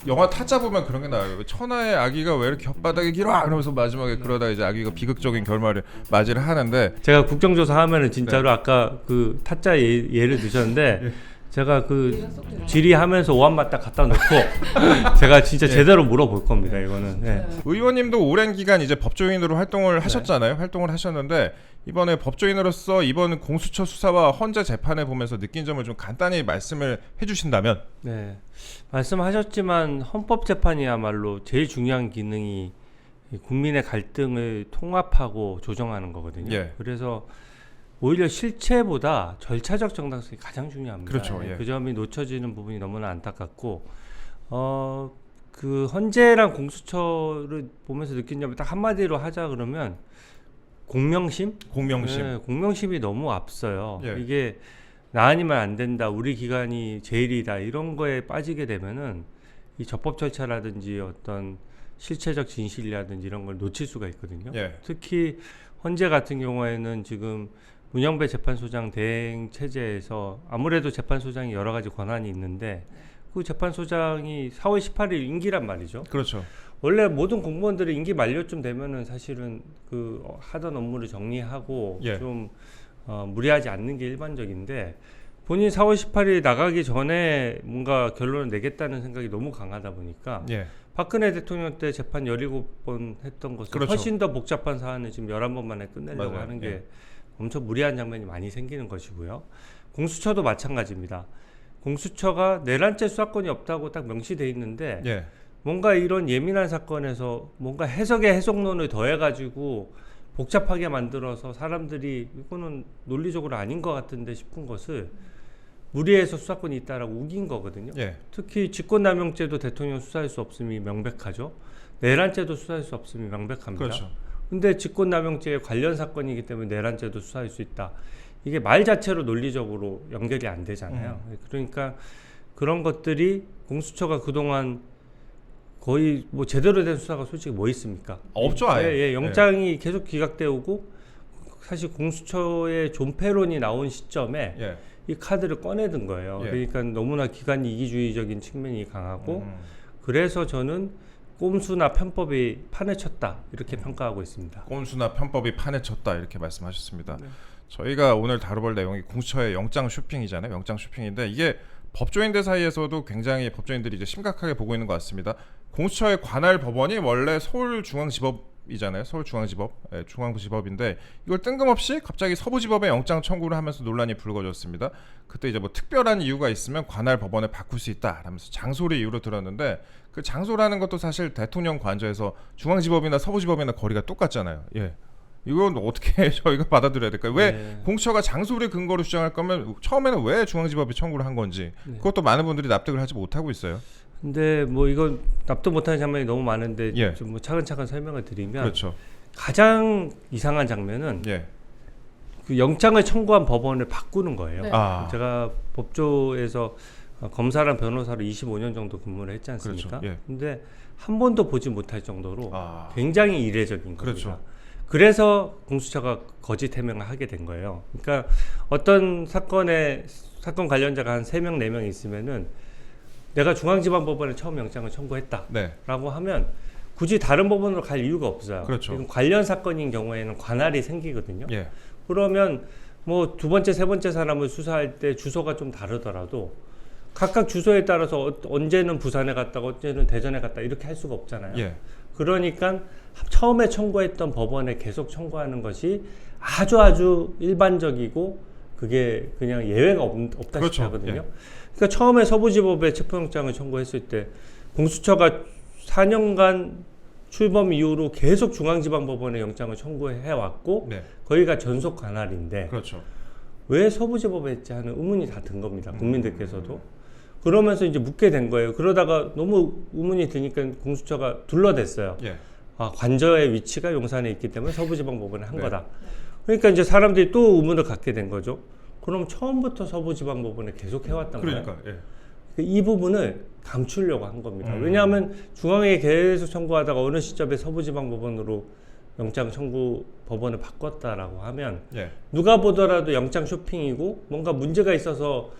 영화 타짜 보면 그런 게 나와요. 천하의 아기가 왜 이렇게 혓바닥이 길어? 그러면서 마지막에 그러다 이제 아기가 비극적인 결말을 맞이를 하는데 제가 국정조사 하면은 진짜로 아까 그 타짜 예를 드셨는데 제가 그 질의하면서 오한마 딱 갖다 놓고 제가 진짜 제대로 물어볼 겁니다. 이거는. 네. 의원님도 오랜 기간 이제 법조인으로 활동을 하셨잖아요. 활동을 하셨는데 이번에 법조인으로서 이번 공수처 수사와 헌재 재판을 보면서 느낀 점을 좀 간단히 말씀을 해주신다면. 네, 말씀하셨지만 헌법재판이야말로 제일 중요한 기능이 국민의 갈등을 통합하고 조정하는 거거든요. 예. 그래서 오히려 실체보다 절차적 정당성이 가장 중요합니다. 그렇죠. 예. 그 점이 놓쳐지는 부분이 너무나 안타깝고 그 헌재랑 공수처를 보면서 느낀 점을 딱 한마디로 하자 그러면 공명심? 공명심. 네, 공명심이 너무 앞서요. 예. 이게 나 아니면 안 된다, 우리 기관이 제일이다 이런 거에 빠지게 되면은 이 적법 절차라든지 어떤 실체적 진실이라든지 이런 걸 놓칠 수가 있거든요. 예. 특히 헌재 같은 경우에는 지금 문영배 재판소장 대행 체제에서 아무래도 재판소장이 여러 가지 권한이 있는데 그 재판소장이 4월 18일 임기란 말이죠. 그렇죠. 원래 모든 공무원들이 임기 만료쯤 되면은 사실은 그 하던 업무를 정리하고 예. 좀 무리하지 않는 게 일반적인데 본인 4월 18일 나가기 전에 뭔가 결론을 내겠다는 생각이 너무 강하다 보니까 예. 박근혜 대통령 때 재판 17번 했던 것을 그렇죠. 훨씬 더 복잡한 사안을 지금 11번 만에 끝내려고 맞아요. 하는 게 예. 엄청 무리한 장면이 많이 생기는 것이고요. 공수처도 마찬가지입니다. 공수처가 내란죄 수사권이 없다고 딱 명시돼 있는데 예. 뭔가 이런 예민한 사건에서 뭔가 해석의 해석론을 더해가지고 복잡하게 만들어서 사람들이 이거는 논리적으로 아닌 것 같은데 싶은 것을 무리해서 수사권이 있다라고 우긴 거거든요. 예. 특히 직권남용죄도 대통령 수사할 수 없음이 명백하죠. 내란죄도 수사할 수 없음이 명백합니다. 그렇죠. 근데 직권남용죄에 관련 사건이기 때문에 내란죄도 수사할 수 있다. 이게 말 자체로 논리적으로 연결이 안 되잖아요. 그러니까 그런 것들이 공수처가 그동안 거의 뭐 제대로 된 수사가 솔직히 뭐 있습니까? 없죠, 아예. 예, 영장이 계속 기각되어 오고 사실 공수처의 존폐론이 나온 시점에 예. 이 카드를 꺼내든 거예요. 예. 그러니까 너무나 기관 이기주의적인 측면이 강하고 그래서 저는 꼼수나 편법이 판에 쳤다 이렇게 평가하고 있습니다. 꼼수나 편법이 판에 쳤다 이렇게 말씀하셨습니다. 네. 저희가 오늘 다뤄볼 내용이 공수처의 영장 쇼핑이잖아요. 영장 쇼핑인데 이게 법조인들 사이에서도 굉장히 법조인들이 이제 심각하게 보고 있는 것 같습니다. 공수처의 관할 법원이 원래 서울중앙지법이잖아요. 서울중앙지법, 중앙지법인데 이걸 뜬금없이 갑자기 서부지법에 영장 청구를 하면서 논란이 불거졌습니다. 그때 이제 뭐 특별한 이유가 있으면 관할 법원을 바꿀 수 있다 라면서 장소를 이유로 들었는데 그 장소라는 것도 사실 대통령 관저에서 중앙지법이나 서부지법이나 거리가 똑같잖아요. 예. 이건 어떻게 저희가 받아들여야 될까요? 왜 네. 공수처가 장소를 근거로 주장할 거면 처음에는 왜 중앙지법이 청구를 한 건지 그것도 많은 분들이 납득을 하지 못하고 있어요. 근데 뭐 이건 납득 못하는 장면이 너무 많은데 예. 좀 뭐 차근차근 설명을 드리면 그렇죠. 가장 이상한 장면은 예. 그 영장을 청구한 법원을 바꾸는 거예요. 네. 아. 제가 법조에서 검사랑 변호사로 25년 정도 근무를 했지 않습니까? 그렇죠. 예. 근데 한 번도 보지 못할 정도로 아. 굉장히 이례적인 겁니다. 그렇죠. 그래서 공수처가 거짓 해명을 하게 된 거예요. 그러니까 어떤 사건 관련자가 한 3명, 4명 있으면은 내가 중앙지방법원에 처음 영장을 청구했다라고 네. 하면 굳이 다른 법원으로 갈 이유가 없어요. 그렇죠. 이건 관련 사건인 경우에는 관할이 생기거든요. 예. 그러면 뭐 두 번째, 세 번째 사람을 수사할 때 주소가 좀 다르더라도 각각 주소에 따라서 언제는 부산에 갔다가 언제는 대전에 갔다 이렇게 할 수가 없잖아요. 예. 그러니까 처음에 청구했던 법원에 계속 청구하는 것이 아주 일반적이고 그게 그냥 예외가 없다시피 그렇죠. 하거든요. 예. 그러니까 처음에 서부지법에 체포영장을 청구했을 때 공수처가 4년간 출범 이후로 계속 중앙지방법원에 영장을 청구해 왔고 네. 거기가 전속 관할인데 그렇죠. 왜 서부지법에 했지 하는 의문이 다 든 겁니다. 국민들께서도. 그러면서 이제 묻게 된 거예요. 그러다가 너무 의문이 드니까 공수처가 둘러댔어요. 예. 아, 관저의 위치가 용산에 있기 때문에 서부지방법원에 한 네. 거다. 그러니까 이제 사람들이 또 의문을 갖게 된 거죠. 그럼 처음부터 서부지방법원에 계속 해왔던 거예요. 그러니까 예. 이 부분을 감추려고 한 겁니다. 왜냐하면 중앙에 계속 청구하다가 어느 시점에 서부지방법원으로 영장 청구 법원을 바꿨다라고 하면 예. 누가 보더라도 영장 쇼핑이고 뭔가 문제가 있어서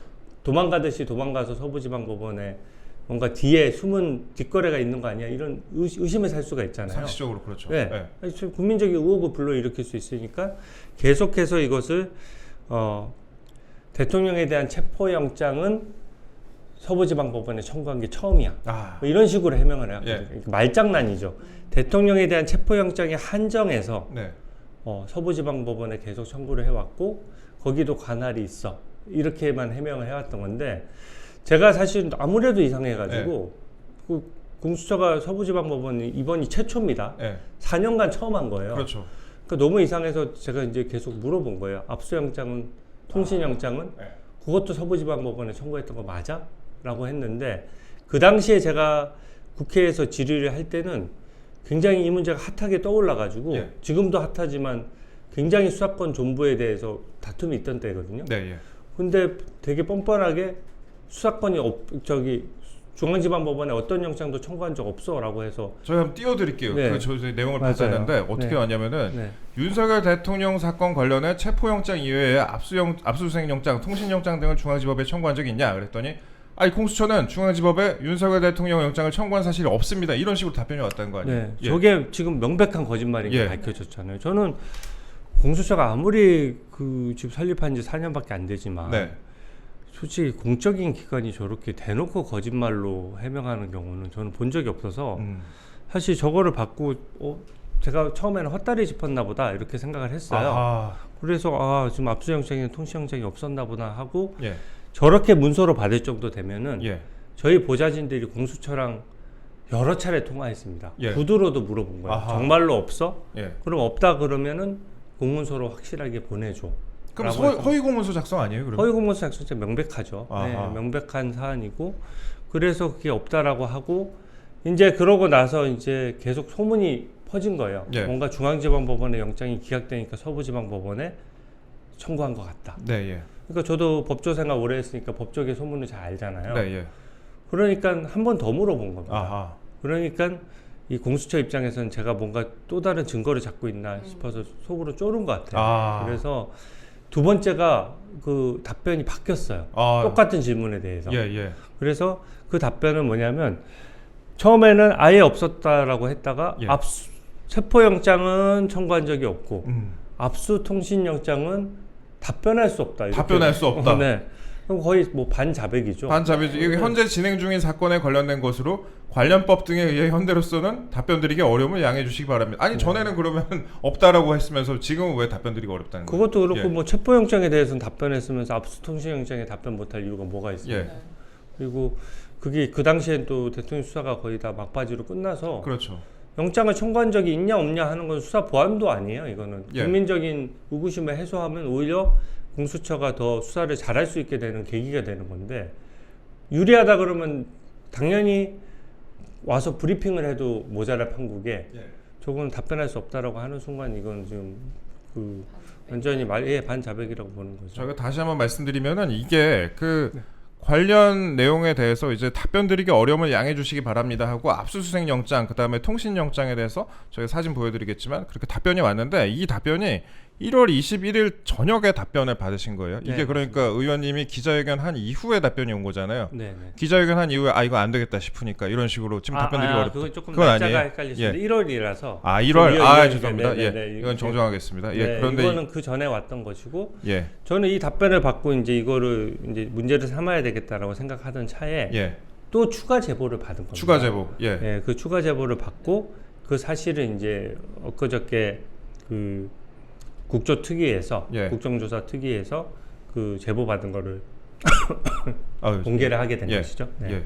도망가듯이 도망가서 서부지방법원에 뭔가 뒤에 숨은 뒷거래가 있는 거 아니야? 이런 의심을 살 수가 있잖아요. 상식적으로 그렇죠. 네. 네. 아니, 국민적인 의혹을 불러일으킬 수 있으니까 계속해서 이것을 대통령에 대한 체포영장은 서부지방법원에 청구한 게 처음이야. 뭐 이런 식으로 해명을 해요. 예. 말장난이죠. 대통령에 대한 체포영장에 한정해서 네. 서부지방법원에 계속 청구를 해왔고 거기도 관할이 있어. 이렇게만 해명을 해왔던 건데 제가 사실 아무래도 이상해가지고 그 공수처가 서부지방법원이 이번이 최초입니다. 네. 4년간 처음 한 거예요. 그렇죠. 그러니까 너무 이상해서 제가 이제 계속 물어본 거예요. 압수영장은 통신영장은 네. 그것도 서부지방법원에 청구했던 거 맞아? 라고 했는데 그 당시에 제가 국회에서 질의를 할 때는 굉장히 이 문제가 핫하게 떠올라가지고 예. 지금도 핫하지만 굉장히 수사권 존부에 대해서 다툼이 있던 때거든요. 네. 예. 근데 되게 뻔뻔하게 수사권이 중앙지방법원에 어떤 영장도 청구한 적 없어라고 해서 저희 한번 띄워드릴게요. 네. 저 내용을 맞아요. 봤었는데 어떻게 네. 왔냐면은 네. 윤석열 대통령 사건 관련해 체포영장 이외에 압수수색영장, 통신영장 등을 중앙지법에 청구한 적이 있냐? 그랬더니 아니 공수처는 중앙지법에 윤석열 대통령 영장을 청구한 사실이 없습니다. 이런 식으로 답변이 왔다는 거 아니에요? 네. 예. 저게 지금 명백한 거짓말인 게 예. 밝혀졌잖아요. 저는 공수처가 아무리 그 지금 설립한 지 4년밖에 안 되지만 네. 솔직히 공적인 기관이 저렇게 대놓고 거짓말로 해명하는 경우는 저는 본 적이 없어서 사실 저거를 받고 제가 처음에는 헛다리 짚었나 보다 이렇게 생각을 했어요. 아하. 그래서 지금 압수영장이나 통신영장이 없었나 보다 하고 예. 저렇게 문서로 받을 정도 되면은 예. 저희 보좌진들이 공수처랑 여러 차례 통화했습니다. 예. 구두로도 물어본 거예요. 아하. 정말로 없어? 예. 그럼 없다 그러면은 공문서로 확실하게 보내줘. 그럼 라고 해서 허위 공문서 작성 아니에요? 그럼? 허위 공문서 작성자 명백하죠. 아하. 네, 명백한 사안이고 그래서 그게 없다라고 하고 이제 그러고 나서 이제 계속 소문이 퍼진 거예요. 예. 뭔가 중앙지방법원의 영장이 기각되니까 서부지방법원에 청구한 것 같다. 네. 예. 그러니까 저도 법조 생활 오래 했으니까 법조계 소문을 잘 알잖아요. 네. 예. 그러니까 한 번 더 물어본 겁니다. 아하. 그러니까 이 공수처 입장에서는 제가 뭔가 또 다른 증거를 잡고 있나 싶어서 속으로 쫄은 것 같아요. 아. 그래서 두 번째가 그 답변이 바뀌었어요. 아. 똑같은 질문에 대해서. 예. 예. 그래서 그 답변은 뭐냐면 처음에는 아예 없었다라고 했다가 예. 체포영장은 청구한 적이 없고 음. 압수통신영장은 답변할 수 없다. 이렇게. 답변할 수 없다. 네. 그럼 거의 뭐 반자백이죠. 반자비죠. 이게 현재 진행 중인 사건에 관련된 것으로 관련법 등에 의해 현대로서는 답변드리기 어려움을 양해해 주시기 바랍니다. 아니 전에는 그러면 없다라고 했으면서 지금은 왜 답변드리기 어렵다는 거예요? 그것도 그렇고 예. 뭐 체포영장에 대해서는 답변했으면서 압수통신영장에 답변 못할 이유가 뭐가 있어요? 예. 그리고 그게 그 당시엔 또 대통령 수사가 거의 다 막바지로 끝나서 그렇죠. 영장을 청구한 적이 있냐 없냐 하는 건 수사 보완도 아니에요. 이거는 예. 국민적인 의구심을 해소하면 오히려 공수처가 더 수사를 잘할 수 있게 되는 계기가 되는 건데 유리하다 그러면 당연히 와서 브리핑을 해도 모자랄 판국에 예. 저건 답변할 수 없다라고 하는 순간 이건 지금 그 완전히 반자백이라고 보는 거죠. 저희가 다시 한번 말씀드리면은 이게 그 관련 내용에 대해서 이제 답변드리기 어려움을 양해해 주시기 바랍니다 하고 압수수색 영장 그다음에 통신 영장에 대해서 저희가 사진 보여드리겠지만 그렇게 답변이 왔는데 이 답변이 1월 21일 저녁에 답변을 받으신 거예요. 이게 네, 그러니까 의원님이 기자회견 한 이후에 답변이 온 거잖아요. 네네. 기자회견 한 이후에 이거 안 되겠다 싶으니까 이런 식으로 지금 답변드리기 어렵다. 그건 조금 그건 날짜가 아니에요. 헷갈리시는데 1월이라서 1월. 죄송합니다. 예. 이건 네. 정정하겠습니다. 예. 네, 그런데 이거는 그 전에 왔던 것이고 예. 저는 이 답변을 받고 이제 이거를 이제 문제를 삼아야 되겠다라고 생각하던 차에 예. 또 추가 제보를 받은 겁니다. 추가 제보. 예. 예, 그 추가 제보를 받고 그 사실은 이제 엊그저께 그 국조특위에서 예. 국정조사 특위에서 그 제보 받은 거를 아유, 공개를 하게 된 예. 것이죠. 네. 예.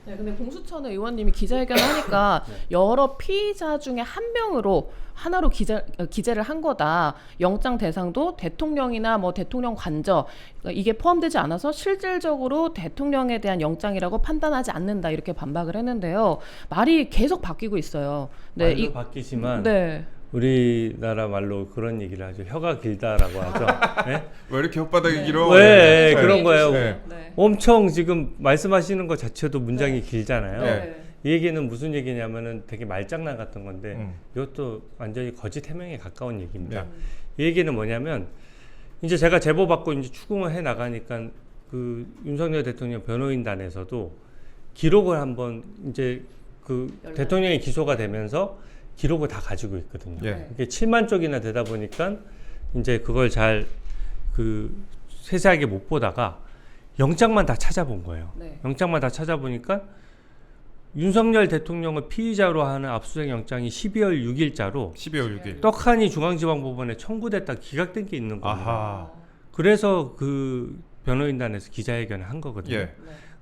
네, 근데 공수처는 의원님이 기자회견을 하니까 여러 피의자 중에 한 명으로 하나로 기재를 한 거다. 영장 대상도 대통령이나 뭐 대통령 관저 이게 포함되지 않아서 실질적으로 대통령에 대한 영장이라고 판단하지 않는다 이렇게 반박을 했는데요. 말이 계속 바뀌고 있어요. 네, 말도 바뀌지만 네. 우리나라 말로 그런 얘기를 하죠. 혀가 길다라고 하죠. 네? 왜 이렇게 혓바닥이 길어? 네, 네. 그런 거예요. 네. 네. 엄청 지금 말씀하시는 것 자체도 문장이 길잖아요. 네. 이 얘기는 무슨 얘기냐면은 되게 말장난 같은 건데 이것도 완전히 거짓 해명에 가까운 얘기입니다. 네. 이 얘기는 뭐냐면 이제 제가 제보 받고 이제 추궁을 해 나가니까 그 윤석열 대통령 변호인단에서도 기록을 한번 이제 그 열람. 대통령이 기소가 되면서 기록을 다 가지고 있거든요. 예. 이게 7만 쪽이나 되다 보니까 이제 그걸 잘 그 세세하게 못 보다가 영장만 다 찾아본 거예요. 네. 영장만 다 찾아보니까 윤석열 대통령을 피의자로 하는 압수수색 영장이 12월 6일자로 12월 6일. 떡하니 중앙지방법원에 청구됐다 기각된 게 있는 겁니다. 아하. 그래서 그 변호인단에서 기자회견을 한 거거든요. 예. 네.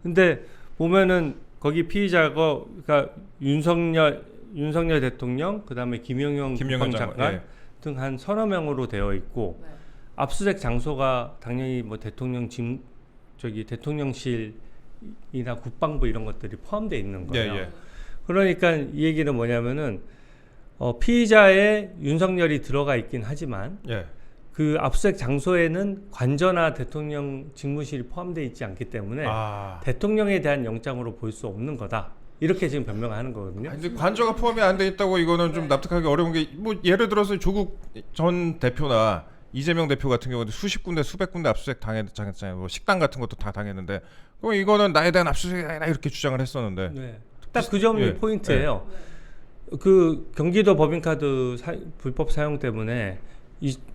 근데 보면은 거기 피의자가 그러니까 윤석열 대통령, 그다음에 김용현 국방장관 예. 등 한 서너 명으로 되어 있고 네. 압수수색 장소가 당연히 뭐 대통령실이나 국방부 이런 것들이 포함되어 있는 거예요. 예, 예. 그러니까 이 얘기는 뭐냐면은 피의자의 윤석열이 들어가 있긴 하지만 예. 그 압수수색 장소에는 관저나 대통령 직무실이 포함되어 있지 않기 때문에 아. 대통령에 대한 영장으로 볼 수 없는 거다. 이렇게 지금 변명하는 거거든요. 아니, 근데 관저가 포함이 안 돼 있다고 이거는 좀 납득하기 어려운 게 뭐 예를 들어서 조국 전 대표나 이재명 대표 같은 경우는 수십 군데 수백 군데 압수수색 당했잖아요. 뭐 식당 같은 것도 다 당했는데 그럼 이거는 나에 대한 압수수색이 아니라 이렇게 주장을 했었는데. 네. 딱 그 점이 예. 포인트예요. 그 경기도 법인카드 불법 사용 때문에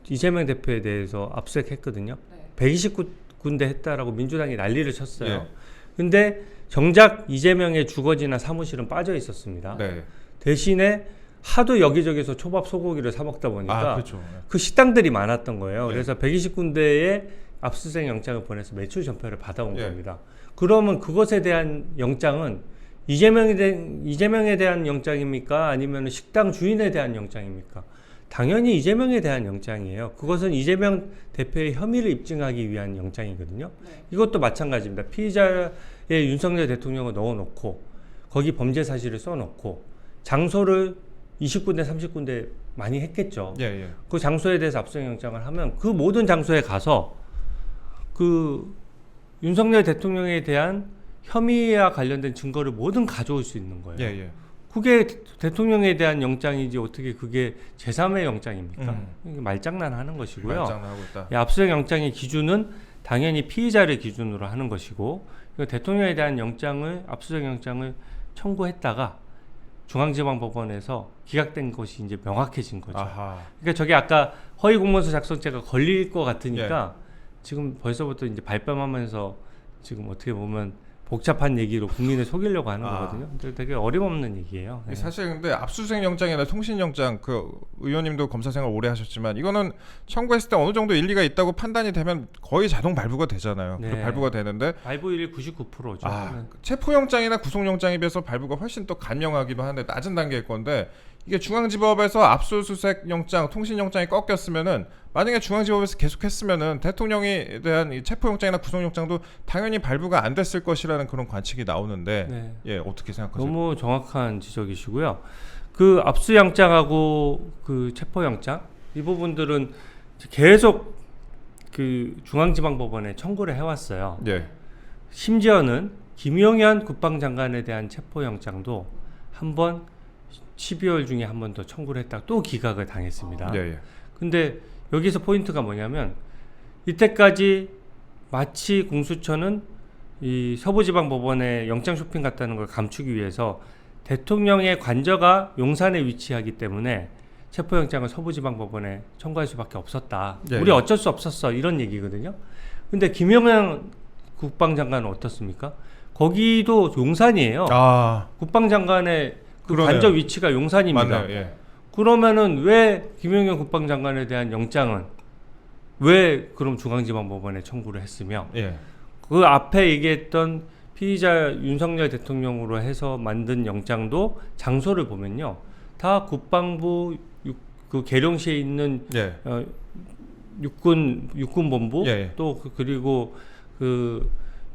이재명 대표에 대해서 압수수색했거든요. 네. 129군데 했다라고 민주당이 난리를 쳤어요. 예. 근데 정작 이재명의 주거지나 사무실은 빠져 있었습니다. 네. 대신에 하도 여기저기서 초밥 소고기를 사 먹다 보니까 그렇죠. 그 식당들이 많았던 거예요. 네. 그래서 120군데에 압수수색 영장을 보내서 매출 전표를 받아온 예. 겁니다. 그러면 그것에 대한 영장은 이재명에 대한 영장입니까? 아니면 식당 주인에 대한 영장입니까? 당연히 이재명에 대한 영장이에요. 그것은 이재명 대표의 혐의를 입증하기 위한 영장이거든요. 네. 이것도 마찬가지입니다. 피의자의 윤석열 대통령을 넣어놓고 거기 범죄 사실을 써놓고 장소를 20군데 30군데 많이 했겠죠. 예, 예. 그 장소에 대해서 압수수색 영장을 하면 그 모든 장소에 가서 그 윤석열 대통령에 대한 혐의와 관련된 증거를 뭐든 가져올 수 있는 거예요. 예, 예. 그게 대통령에 대한 영장이지 어떻게 그게 제3의 영장입니까? 이게 말장난하는 것이고요. 말장난하고 있다. 이 압수수색 영장의 기준은 당연히 피의자를 기준으로 하는 것이고 대통령에 대한 영장을 압수수색 영장을 청구했다가 중앙지방법원에서 기각된 것이 이제 명확해진 거죠. 아하. 그러니까 저게 아까 허위공문서 작성죄가 걸릴 것 같으니까 예. 지금 벌써부터 이제 발뺌하면서 지금 어떻게 보면 복잡한 얘기로 국민을 속이려고 하는 거거든요. 근데 되게 어림없는 얘기예요. 네. 사실 근데 압수수색 영장이나 통신영장 그 의원님도 검사 생활 오래 하셨지만 이거는 청구했을 때 어느 정도 일리가 있다고 판단이 되면 거의 자동 발부가 되잖아요. 네. 그 발부가 되는데 발부율이 99%죠. 체포영장이나 구속영장에 비해서 발부가 훨씬 또 간명하기도 한데 낮은 단계일 건데 이게 중앙지법에서 압수수색 영장, 통신영장이 꺾였으면은 만약에 중앙지법에서 계속했으면은 대통령에 대한 이 체포영장이나 구속영장도 당연히 발부가 안 됐을 것이라는 그런 관측이 나오는데 네. 예 어떻게 생각하세요? 너무 정확한 지적이시고요. 그 압수영장하고 그 체포영장 이 부분들은 계속 그 중앙지방법원에 청구를 해왔어요. 예. 심지어는 김용현 국방장관에 대한 체포영장도 한번 12월 중에 한 번 더 청구를 했다가 또 기각을 당했습니다. 예, 예. 근데 여기서 포인트가 뭐냐면 이때까지 마치 공수처는 이 서부지방법원에 영장 쇼핑 갔다는 걸 감추기 위해서 대통령의 관저가 용산에 위치하기 때문에 체포영장을 서부지방법원에 청구할 수밖에 없었다. 예, 우리 예. 어쩔 수 없었어 이런 얘기거든요. 근데 김용현 국방장관은 어떻습니까? 거기도 용산이에요. 국방장관의 그 그러네요. 관저 위치가 용산입니다. 맞네요. 예. 그러면은 왜 김용현 국방장관에 대한 영장은 왜 그럼 중앙지방법원에 청구를 했으며 예. 그 앞에 얘기했던 피의자 윤석열 대통령으로 해서 만든 영장도 장소를 보면요 다 국방부 그 계룡시에 있는 예. 육군본부 예, 예. 또 그리고 그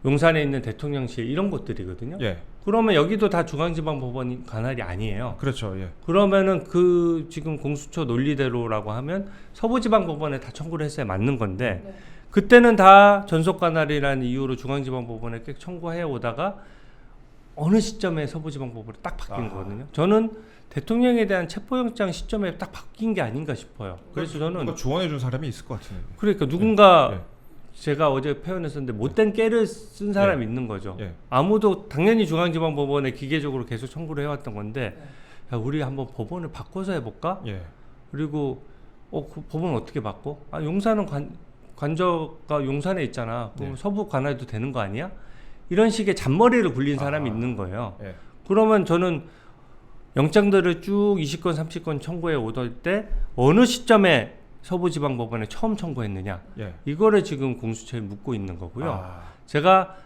용산에 있는 대통령실 이런 곳들이거든요. 예. 그러면 여기도 다 중앙지방법원 관할이 아니에요. 그렇죠. 예. 그러면은 그 지금 공수처 논리대로라고 하면 서부지방법원에 다 청구를 했어야 맞는 건데 네. 그때는 다 전속관할이라는 이유로 중앙지방법원에 꽤 청구해 오다가 어느 시점에 서부지방법원이 딱 바뀐 거거든요. 저는 대통령에 대한 체포영장 시점에 딱 바뀐 게 아닌가 싶어요. 그래서 저는 뭔가 조언해 준 사람이 있을 것 같은데. 그러니까 누군가 예. 제가 어제 표현했었는데 못된 깨를 쓴 사람이 있는 거죠. 아무도 당연히 중앙지방법원에 기계적으로 계속 청구를 해왔던 건데 야, 우리 한번 법원을 바꿔서 해볼까? 그리고 그 법원 어떻게 바꿔? 용산은 관저가 용산에 있잖아. 그럼 서부 관할도 되는 거 아니야? 이런 식의 잔머리를 굴린 사람이 있는 거예요. 그러면 저는 영장들을 쭉 20건, 30건 청구해 오던 때 어느 시점에 서부지방법원에 처음 청구했느냐? 이거를 지금 공수처에 묻고 있는 거고요. 제가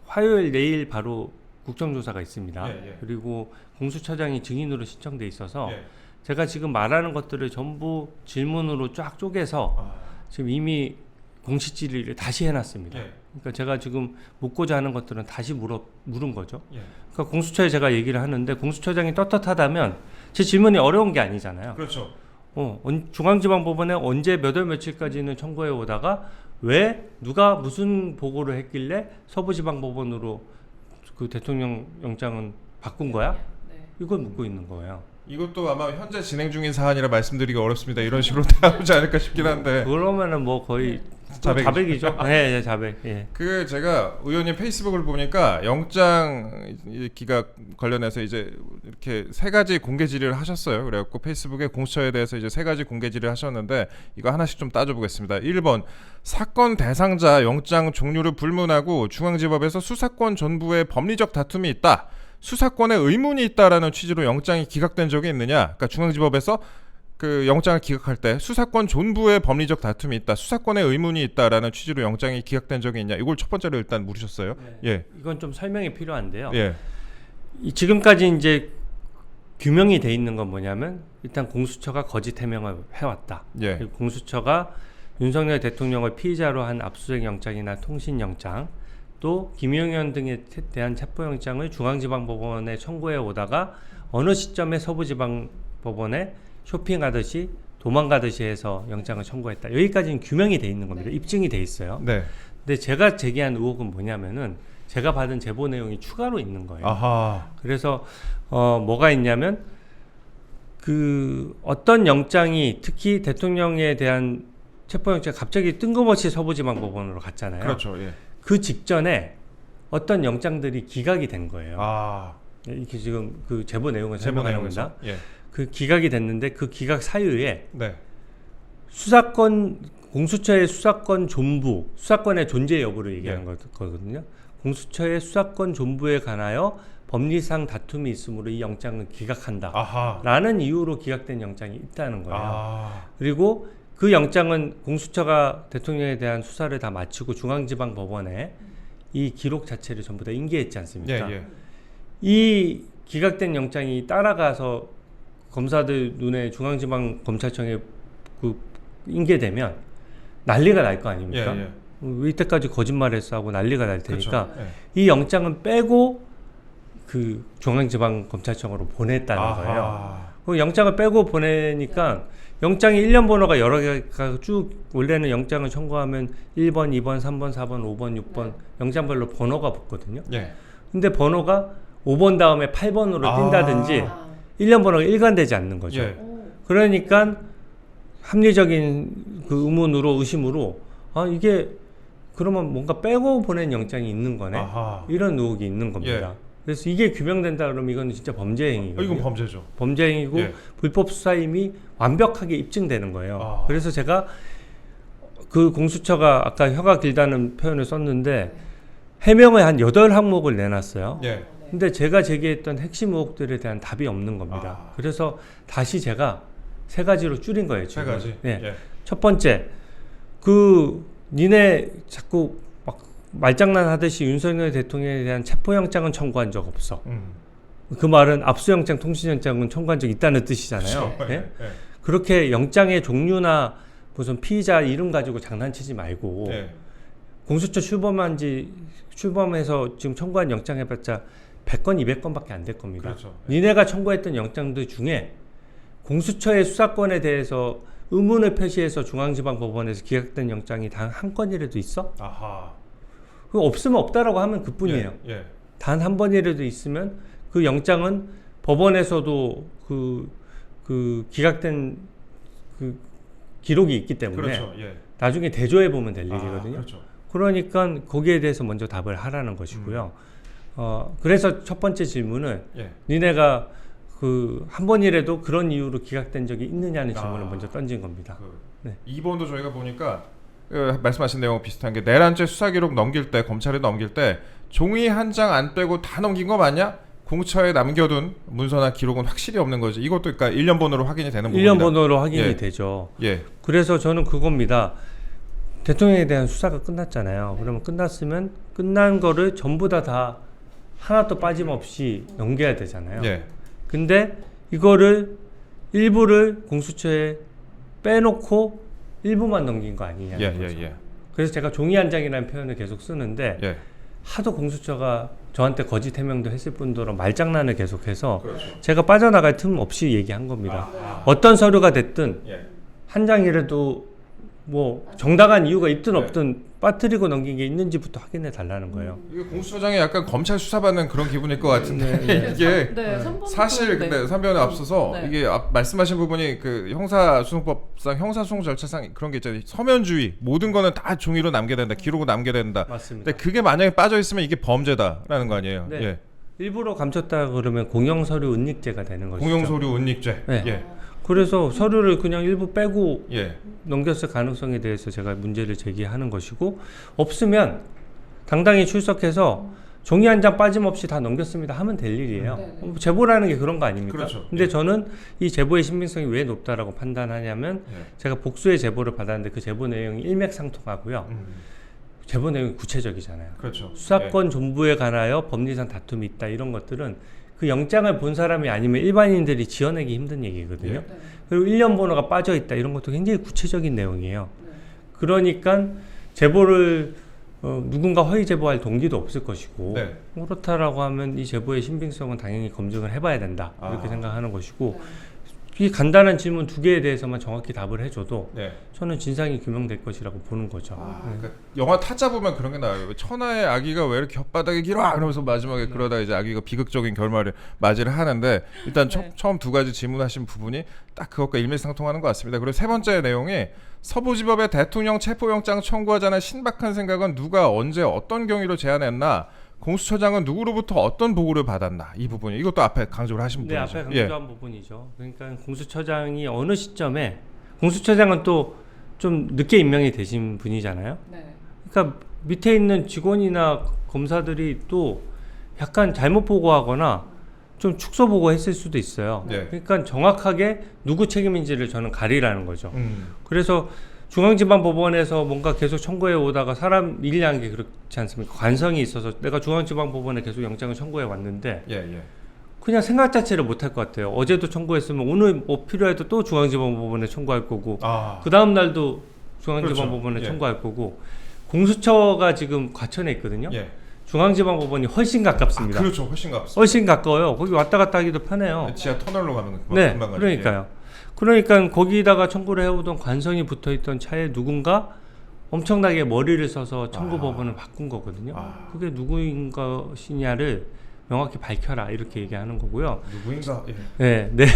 화요일 내일 바로 국정조사가 있습니다. 그리고 공수처장이 증인으로 신청돼 있어서 제가 지금 말하는 것들을 전부 질문으로 쫙 쪼개서 지금 이미 공식 질의를 다시 해놨습니다. 그러니까 제가 지금 묻고자 하는 것들은 다시 물은 거죠. 그러니까 공수처에 제가 얘기를 하는데 공수처장이 떳떳하다면 제 질문이 어려운 게 아니잖아요. 그렇죠. 중앙지방법원에 언제 몇 월 며칠까지는 청구해 오다가 왜 누가 무슨 보고를 했길래 서부지방법원으로 그 대통령 영장은 바꾼 거야? 이걸 묻고 있는 거예요. 이것도 아마 현재 진행 중인 사안이라 말씀드리기 어렵습니다. 이런 식으로 나오지 않을까 싶긴 한데. 그러면은 뭐 거의 자백이죠. 네, 자백. 그 제가 의원님 페이스북을 보니까 영장 기각 관련해서 이제 이렇게 세 가지 공개 질의를 하셨어요. 그래갖고 페이스북에 공수처에 대해서 이제 세 가지 공개 질의를 하셨는데 이거 하나씩 좀 따져보겠습니다. 1번 사건 대상자 영장 종류를 불문하고 중앙지법에서 수사권 전부에 법리적 다툼이 있다. 수사권에 의문이 있다라는 취지로 영장이 기각된 적이 있느냐? 그러니까 중앙지법에서 그 영장을 기각할 때 수사권 존부에 법리적 다툼이 있다, 수사권에 의문이 있다라는 취지로 영장이 기각된 적이 있냐? 이걸 첫 번째로 일단 물으셨어요. 이건 좀 설명이 필요한데요. 예. 지금까지 이제 규명이 돼 있는 건 뭐냐면 일단 공수처가 거짓 해명을 해왔다. 그리고 공수처가 윤석열 대통령을 피의자로 한 압수수색 영장이나 통신 영장, 또 김용현 등에 대한 체포영장을 중앙지방법원에 청구해 오다가 어느 시점에 서부지방법원에 쇼핑하듯이 도망가듯이 해서 영장을 청구했다. 여기까지는 규명이 돼 있는 겁니다. 입증이 돼 있어요. 근데 제가 제기한 의혹은 뭐냐면은 제가 받은 제보 내용이 추가로 있는 거예요. 그래서 뭐가 있냐면 그 어떤 영장이 특히 대통령에 대한 체포영장 갑자기 뜬금없이 서부지방법원으로 갔잖아요. 그렇죠. 그 직전에 어떤 영장들이 기각이 된 거예요. 이렇게 지금 그 제보 내용을 설명하는 겁니다. 그 기각이 됐는데 그 기각 사유에 수사권 공수처의 수사권 존부, 수사권의 존재 여부를 얘기하는 거거든요. 공수처의 수사권 존부에 관하여 법리상 다툼이 있으므로 이 영장을 기각한다라는 이유로 기각된 영장이 있다는 거예요. 그리고 그 영장은 공수처가 대통령에 대한 수사를 다 마치고 중앙지방법원에 이 기록 자체를 전부 다 인계했지 않습니까? 이 기각된 영장이 따라가서 검사들 눈에 중앙지방검찰청에 그 인계되면 난리가 날 거 아닙니까? 왜 이때까지 거짓말했어 하고 난리가 날 테니까 이 영장은 빼고 그 중앙지방검찰청으로 보냈다는 거예요. 그 영장을 빼고 보내니까 영장이 1년 번호가 여러 개가 쭉 원래는 영장을 청구하면 1번, 2번, 3번, 4번, 5번, 6번 영장별로 번호가 붙거든요. 근데 번호가 5번 다음에 8번으로 뛴다든지 1년 번호가 일관되지 않는 거죠. 그러니까 합리적인 그 의심으로 이게 그러면 뭔가 빼고 보낸 영장이 있는 거네. 이런 의혹이 있는 겁니다. 그래서 이게 규명된다 그러면 이건 진짜 범죄 행위거든요. 이건 범죄죠. 범죄 행위고 불법 수사임이 완벽하게 입증되는 거예요. 그래서 제가 그 공수처가 아까 혀가 길다는 표현을 썼는데 해명을 한 8항목을 내놨어요. 근데 제가 제기했던 핵심 의혹들에 대한 답이 없는 겁니다. 그래서 다시 제가 3가지로 줄인 거예요. 지금. 3가지? 첫 번째, 니네 자꾸 막 말장난 하듯이 윤석열 대통령에 대한 체포영장은 청구한 적 없어. 그 말은 압수영장, 통신영장은 청구한 적 있다는 뜻이잖아요. 그렇게 영장의 종류나 무슨 피의자 이름 가지고 장난치지 말고 공수처 출범해서 지금 청구한 영장 해봤자 100건, 200건밖에 안 될 겁니다. 니네가 청구했던 영장들 중에 공수처의 수사권에 대해서 의문을 표시해서 중앙지방법원에서 기각된 영장이 단 한 건이라도 있어? 그거 없으면 없다라고 하면 그뿐이에요. 단 한 번이라도 있으면 그 영장은 법원에서도 그 기각된 그 기록이 있기 때문에 나중에 대조해 보면 될 일이거든요. 그러니까 거기에 대해서 먼저 답을 하라는 것이고요. 그래서 첫 번째 질문은 예. 니네가 그 한 번이라도 그런 이유로 기각된 적이 있느냐는 질문을 먼저 던진 겁니다. 네. 2번도 저희가 보니까 말씀하신 내용 비슷한 게 내란죄 수사 기록 넘길 때 검찰에 넘길 때 종이 한 장 안 빼고 다 넘긴 거 맞냐? 공처에 남겨둔 문서나 기록은 확실히 없는 거지. 이것도 그러니까 1년 번호로 확인이 되는 부분이다. 1년 번호로 확인이 예. 되죠. 예. 그래서 저는 그겁니다. 대통령에 대한 수사가 끝났잖아요. 그러면 끝났으면 끝난 거를 전부 다 하나도 빠짐없이 넘겨야 되잖아요. 예. 근데 이거를 일부를 공수처에 빼놓고 일부만 넘긴 거 아니냐는 거죠. 예. 그래서 제가 종이 한 장이라는 표현을 계속 쓰는데 예. 하도 공수처가 저한테 거짓 해명도 했을 뿐더러 말장난을 계속해서 그렇죠. 제가 빠져나갈 틈 없이 얘기한 겁니다. 아. 어떤 서류가 됐든 예. 한 장이라도 뭐 정당한 이유가 있든 네. 없든 빠뜨리고 넘긴 게 있는지부터 확인해 달라는 거예요. 이게 공수처장이 약간 검찰 수사받는 그런 기분일 것 같은데 네. 이게 네, 3번은 사실 근데 3변에 앞서서 네. 이게 말씀하신 부분이 그 형사소송법상 형사소송 절차상 그런 게 있잖아요. 서면주의 모든 거는 다 종이로 남겨야 된다, 기록으로 남겨야 된다. 맞습니다. 근데 그게 만약에 빠져 있으면 이게 범죄다라는 거 아니에요? 네. 예. 일부러 감췄다 그러면 공영서류 은닉죄가 되는 것이죠. 공용서류 은닉죄. 네. 예. 그래서 서류를 그냥 일부 빼고 예. 넘겼을 가능성에 대해서 제가 문제를 제기하는 것이고 없으면 당당히 출석해서 종이 한 장 빠짐없이 다 넘겼습니다 하면 될 일이에요. 제보라는 게 그런 거 아닙니까? 그렇죠. 근데 저는 이 제보의 신빙성이 왜 높다라고 판단하냐면 예. 제가 복수의 제보를 받았는데 그 제보 내용이 일맥상통하고요. 제보 내용이 구체적이잖아요. 그렇죠. 수사권 존부에 관하여 법리상 다툼이 있다 이런 것들은 그 영장을 본 사람이 아니면 일반인들이 지어내기 힘든 얘기거든요. 예. 그리고 1년 번호가 빠져 있다 이런 것도 굉장히 구체적인 내용이에요. 그러니까 제보를 누군가 허위 제보할 동기도 없을 것이고 네. 그렇다라고 하면 이 제보의 신빙성은 당연히 검증을 해봐야 된다 이렇게 아. 생각하는 것이고 이 간단한 질문 두 개에 대해서만 정확히 답을 해줘도 네. 저는 진상이 규명될 것이라고 보는 거죠. 그러니까 영화 타짜 보면 그런 게 나와요. 천하의 아기가 왜 이렇게 혓바닥이 길어? 그러면서 마지막에 그러다 이제 아기가 비극적인 결말을 맞이를 하는데 일단 처음 두 가지 질문하신 부분이 딱 그것과 일맥상통하는 것 같습니다. 그리고 세 번째 내용이 서부지법에 대통령 체포영장 청구하자는 신박한 생각은 누가 언제 어떤 경위로 제안했나? 공수처장은 누구로부터 어떤 보고를 받았나? 이 부분이 이것도 앞에 강조를 하신 네, 부분이죠. 앞에 강조한 부분이죠. 그러니까 공수처장이 어느 시점에 공수처장은 또 좀 늦게 임명이 되신 분이잖아요. 네. 그러니까 밑에 있는 직원이나 검사들이 또 약간 잘못 보고하거나 좀 축소 보고했을 수도 있어요. 네. 그러니까 정확하게 누구 책임인지를 저는 가리라는 거죠. 그래서 중앙지방법원에서 뭔가 계속 청구해 오다가 사람 일이라는 게 그렇지 않습니까? 관성이 있어서 내가 중앙지방법원에 계속 영장을 청구해 왔는데 예. 그냥 생각 자체를 못할 것 같아요. 어제도 청구했으면 오늘 뭐 필요해도 또 중앙지방법원에 청구할 거고 그 다음 날도 중앙지방법원에 그렇죠. 예. 청구할 거고 공수처가 지금 과천에 있거든요. 예. 중앙지방법원이 훨씬 가깝습니다. 그렇죠. 훨씬 가깝습니다. 훨씬 가까워요. 거기 왔다 갔다 하기도 편해요. 지하 터널로 가면 네, 금방 가죠. 그러니까요. 그러니까 거기다가 청구를 해오던 관성이 붙어있던 차에 누군가 엄청나게 머리를 써서 청구법원을 바꾼 거거든요. 그게 누구인 것이냐를 명확히 밝혀라 이렇게 얘기하는 거고요. 누구인가? 예. 네.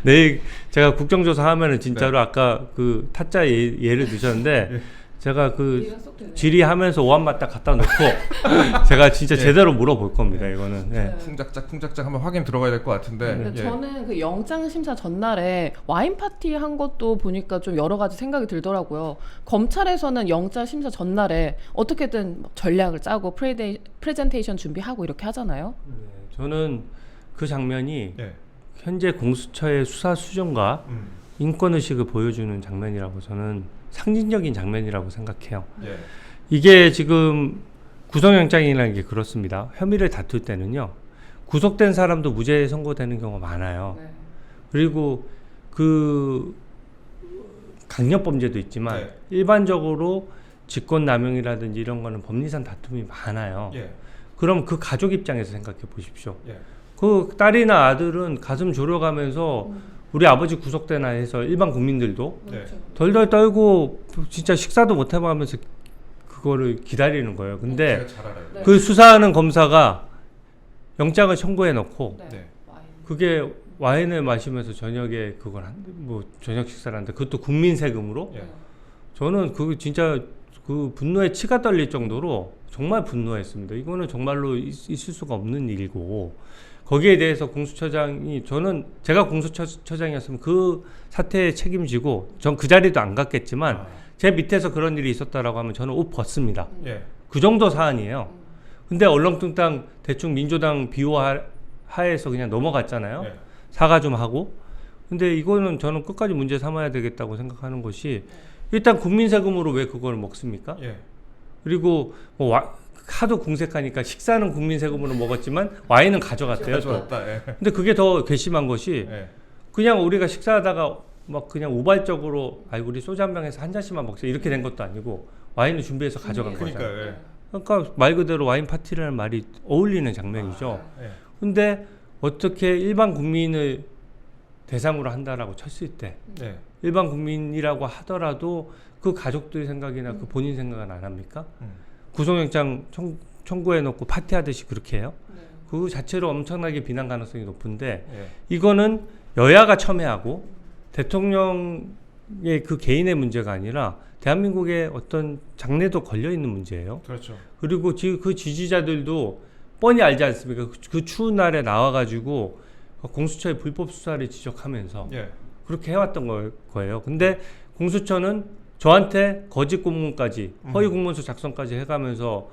내일 제가 국정조사 하면은 진짜로 아까 그 타짜 예를 드셨는데 제가 그 질의하면서 오한마딱 갖다 놓고 제가 진짜 제대로 물어볼 겁니다. 이거는. 네. 쿵짝짝 한번 확인 들어가야 될 것 같은데. 근데 예. 저는 그 영장 심사 전날에 와인 파티 한 것도 보니까 좀 여러 가지 생각이 들더라고요. 검찰에서는 영장 심사 전날에 어떻게든 전략을 짜고 프레젠테이션 준비하고 이렇게 하잖아요. 네, 저는 그 장면이 예. 현재 공수처의 수사 수준과 인권 의식을 보여주는 장면이라고 저는 상징적인 장면이라고 생각해요. 예. 이게 지금 구속영장이라는 게 그렇습니다. 혐의를 다툴 때는요. 구속된 사람도 무죄 선고되는 경우가 많아요. 네. 그리고 그 강력범죄도 있지만 네. 일반적으로 직권남용이라든지 이런 거는 법리상 다툼이 많아요. 예. 그럼 그 가족 입장에서 생각해 보십시오. 예. 그 딸이나 아들은 가슴 졸여가면서 우리 아버지 구속되나 해서 일반 국민들도 네. 덜덜 떨고 진짜 식사도 못 해가면서 그거를 기다리는 거예요. 근데 제가 잘 알아요. 네. 그 수사하는 검사가 영장을 청구해 놓고 네. 와인. 그게 와인을 마시면서 저녁에 그걸 뭐 저녁 식사를 하는데 그것도 국민 세금으로 예. 저는 그거 진짜 그 분노에 치가 떨릴 정도로 정말 분노했습니다. 이거는 정말로 있을 수가 없는 일이고 거기에 대해서 공수처장이 저는 제가 공수처장이었으면 그 사태에 책임지고 전 그 자리도 안 갔겠지만 제 밑에서 그런 일이 있었다라고 하면 저는 옷 벗습니다. 예. 그 정도 사안이에요. 근데 얼렁뚱땅 대충 민주당 비호하에서 그냥 넘어갔잖아요. 예. 사과 좀 하고. 근데 이거는 저는 끝까지 문제 삼아야 되겠다고 생각하는 것이 일단 국민 세금으로 왜 그걸 먹습니까? 예. 그리고 뭐 하도 궁색하니까 식사는 국민 세금으로 먹었지만 와인은 가져갔대요. 또. 좋았다. 예. 근데 그게 더 괘씸한 것이 예. 그냥 우리가 식사하다가 막 그냥 우발적으로 우리 소주 한 병에서 한 잔씩만 먹자 이렇게 된 것도 아니고 와인을 준비해서 가져간 그러니까 거잖아요. 예. 그러니까 말 그대로 와인 파티라는 말이 어울리는 장면이죠. 예. 근데 어떻게 일반 국민을 대상으로 한다라고 쳤을 때 예. 일반 국민이라고 하더라도 그 가족들 생각이나 그 본인 생각은 안 합니까? 구속영장 청구해놓고 파티하듯이 그렇게 해요? 그 자체로 엄청나게 비난 가능성이 높은데 예. 이거는 여야가 첨예하고 대통령의 그 개인의 문제가 아니라 대한민국의 어떤 장래도 걸려있는 문제예요. 그렇죠. 그리고 그 지지자들도 뻔히 알지 않습니까? 그 추운 날에 나와가지고 공수처의 불법 수사를 지적하면서 예. 그렇게 해왔던 거예요. 근데 공수처는 저한테 거짓 공문까지 허위 공문서 작성까지 해가면서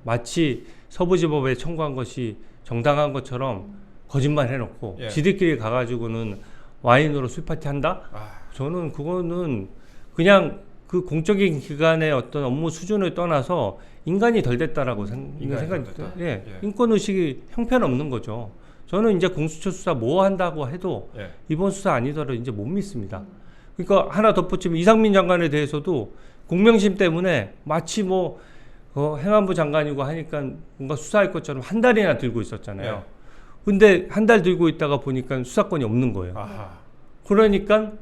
마치 서부지법에 청구한 것이 정당한 것처럼 거짓말 해놓고 예. 지들끼리 가가지고는 와인으로 술 파티 한다? 저는 그거는 그냥 그 공적인 기관의 어떤 업무 수준을 떠나서 인간이 덜 됐다라고 생각이 들어요. 예. 예. 인권 의식이 형편없는 거죠. 저는 이제 공수처 수사 뭐 한다고 해도 예. 이번 수사 아니더라도 이제 못 믿습니다. 그러니까 하나 덧붙이면 이상민 장관에 대해서도 공명심 때문에 마치 뭐 행안부 장관이고 하니까 뭔가 수사할 것처럼 한 달이나 들고 있었잖아요. 예. 근데 한 달 들고 있다가 보니까 수사권이 없는 거예요. 아하. 그러니까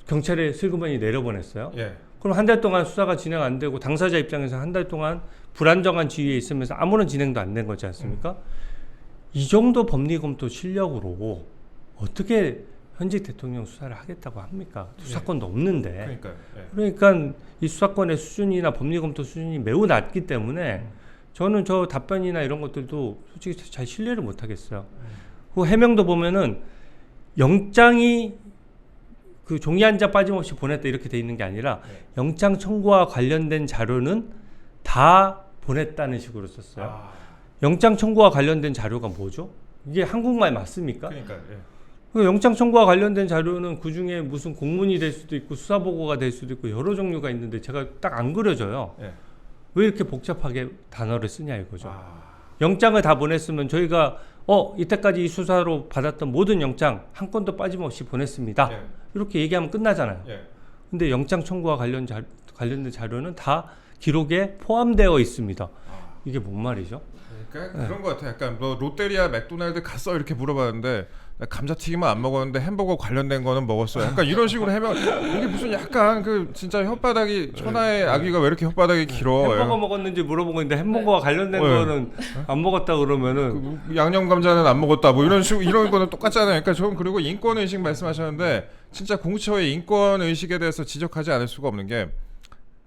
경찰에 슬그머니 내려보냈어요. 예. 그럼 한 달 동안 수사가 진행 안 되고 당사자 입장에서 한 달 동안 불안정한 지위에 있으면서 아무런 진행도 안 된 거지 않습니까? 이 정도 법리검토 실력으로 어떻게 현직 대통령 수사를 하겠다고 합니까? 수사권도 없는데. 그러니까요. 예. 그러니까 이 수사권의 수준이나 법리검토 수준이 매우 낮기 때문에 저는 저 답변이나 이런 것들도 솔직히 잘 신뢰를 못 하겠어요. 그 해명도 보면은 영장이 그 종이 한 장 빠짐없이 보냈다 이렇게 돼 있는 게 아니라 영장 청구와 관련된 자료는 다 보냈다는 식으로 썼어요. 영장 청구와 관련된 자료가 뭐죠? 이게 한국말 맞습니까? 그러니까 예. 그 영장 청구와 관련된 자료는 그 중에 무슨 공문이 될 수도 있고 수사 보고가 될 수도 있고 여러 종류가 있는데 제가 딱 안 그려져요. 예. 왜 이렇게 복잡하게 단어를 쓰냐 이거죠. 영장을 다 보냈으면 저희가 이때까지 이 수사로 받았던 모든 영장 한 건도 빠짐없이 보냈습니다. 예. 이렇게 얘기하면 끝나잖아요. 예. 근데 영장 청구와 관련된 자료는 다 기록에 포함되어 있습니다. 이게 뭔 말이죠? 그러니까 그런 것 같아. 약간 너 롯데리아 맥도날드 갔어 이렇게 물어봤는데 나 감자튀김은 안 먹었는데 햄버거 관련된 거는 먹었어. 약간 이런 식으로 해명. 이게 무슨 약간 그 진짜 혓바닥이 천하의 아기가 왜 이렇게 혓바닥이 길어? 햄버거 먹었는지 물어보고 있는데 햄버거와 관련된 거는 안 먹었다 그러면은 양념 감자는 안 먹었다. 뭐 이런 식으로 이런 거는 똑같잖아요. 그러니까 전 그리고 인권 의식 말씀하셨는데 진짜 공수처의 인권 의식에 대해서 지적하지 않을 수가 없는 게.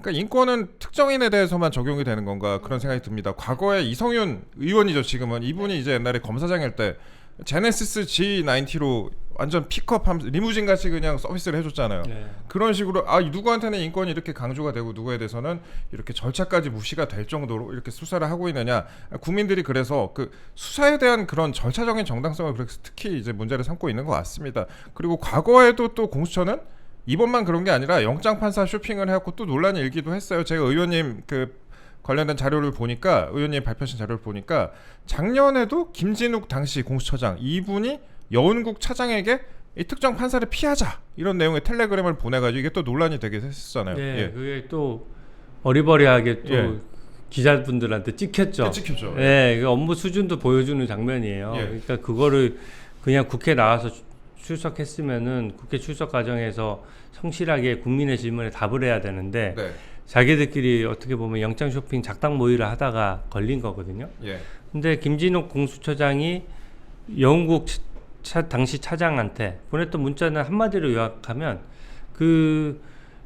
그러니까 인권은 특정인에 대해서만 적용이 되는 건가 그런 생각이 듭니다. 과거에 이성윤 의원이죠. 지금은 이분이 이제 옛날에 검사장일 때 제네시스 G90로 완전 픽업하면서 리무진 같이 그냥 서비스를 해줬잖아요. 네. 그런 식으로 누구한테는 인권이 이렇게 강조가 되고 누구에 대해서는 이렇게 절차까지 무시가 될 정도로 이렇게 수사를 하고 있느냐. 국민들이 그래서 그 수사에 대한 그런 절차적인 정당성을 그래서 특히 이제 문제를 삼고 있는 것 같습니다. 그리고 과거에도 또 공수처는 이번만 그런 게 아니라 영장 판사 쇼핑을 해갖고 또 논란이 일기도 했어요. 제가 의원님 그 관련된 자료를 보니까 의원님 발표하신 자료를 보니까 작년에도 김진욱 당시 공수처장 이분이 여운국 차장에게 이 특정 판사를 피하자 이런 내용의 텔레그램을 보내가지고 이게 또 논란이 되게 했었잖아요. 네, 예. 그게 또 어리버리하게 또 예. 기자분들한테 찍혔죠. 찍혔죠. 네, 그 업무 수준도 보여주는 장면이에요. 예. 그러니까 그거를 그냥 국회 나와서 출석했으면은 국회 출석 과정에서 성실하게 국민의 질문에 답을 해야 되는데 네. 자기들끼리 어떻게 보면 영장 쇼핑 작당 모의를 하다가 걸린 거거든요. 예. 근데 김진욱 공수처장이 여운국 당시 차장한테 보냈던 문자는 한마디로 요약하면 그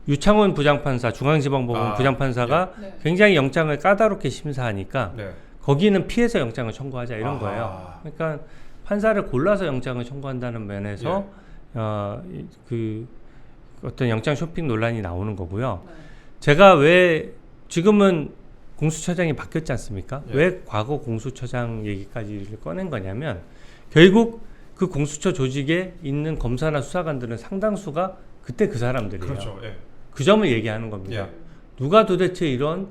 유창훈 부장판사, 중앙지방법원 부장판사가 네. 굉장히 영장을 까다롭게 심사하니까 네. 거기는 피해서 영장을 청구하자 이런 아하. 거예요. 그러니까 판사를 골라서 영장을 청구한다는 면에서 그 어떤 영장 쇼핑 논란이 나오는 거고요. 네. 제가 왜 지금은 공수처장이 바뀌었지 않습니까? 예. 왜 과거 공수처장 얘기까지를 꺼낸 거냐면 결국 그 공수처 조직에 있는 검사나 수사관들은 상당수가 그때 그 사람들이에요. 그렇죠. 예. 그 점을 얘기하는 겁니다. 예. 누가 도대체 이런